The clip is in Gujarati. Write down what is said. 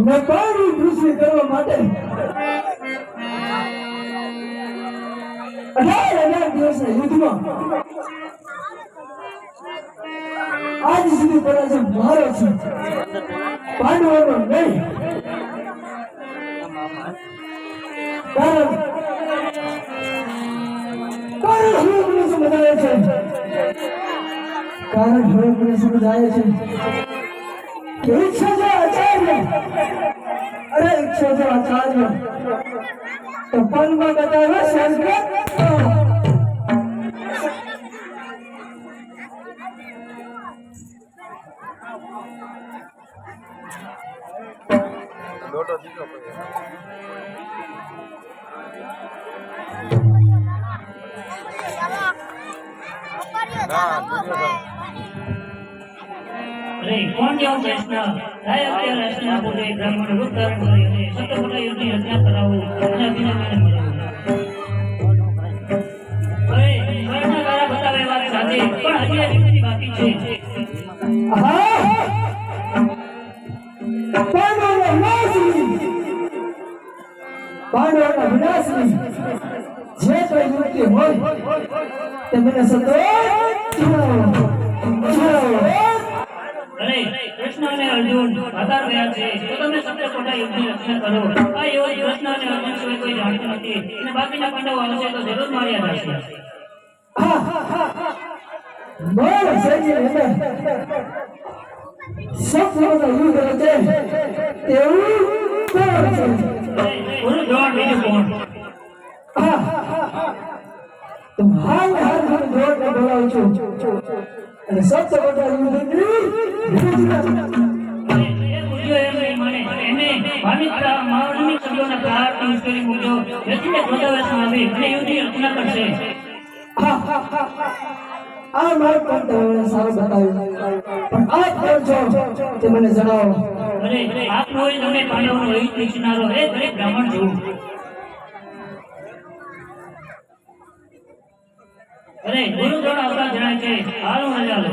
નકારી દૃષ્ટિ કરવા માટે 18,000 દિવસના યુદ્ધમાં આજ સુધી પરાજય મારો છે, પાંડવોનો નહીં. કારણ હવે મને સમજાય છે કે ઈચ્છા જો આચાર્ય તો પનમાં બતાવે સંસ્કૃત લોટો દીધો અરે કોણ જેવો પ્રશ્ન થાય અત્યારે રાષ્ટ્રના પોતે બ્રાહ્મણ રૂપ ધારણ કરી અને સત્યપુત્ર યુદ્ધની હત્યા કરાવવું અને અભિનંદન મળવું. અરે સ્વર્ણના તારા બતાવે વાત સાચી, પણ હજી એક યુક્તિ બાકી છે. પાંડવોના વિનાશની જે કોઈ યુક્તિ હોય તે મને અરે કૃષ્ણ અને અર્જુન આધાર રહ્યા છે, તો તમે સત્યપુત્ર યુદ્ધની રચના કરો. આ યુદ્ધ કૃષ્ણ અને અર્જુન સિવાય કોઈ જાણતું નથી, અને બાકીના પાંડવો આવશે તો જરૂર માર્યા જશે. સત્યપુત્ર યુદ્ધ રચે તેવું ગુરુ દ્રોણ બીજું કોણ? તો હાલ દ્રોણને બોલાવું છું અને સત્યપુત્ર યુદ્ધની આ મારો પણ સારું બતાવ્યું, પણ આ કોણ છો તે મને જણાવો. અરે આપનો હોય તમે પાંડવોનો હિત ઈચ્છનારો એ દરેક બ્રાહ્મણ છું. અરે ગુરુ દ્રોણ આવતા જણાય છે, હાલો મજા લો.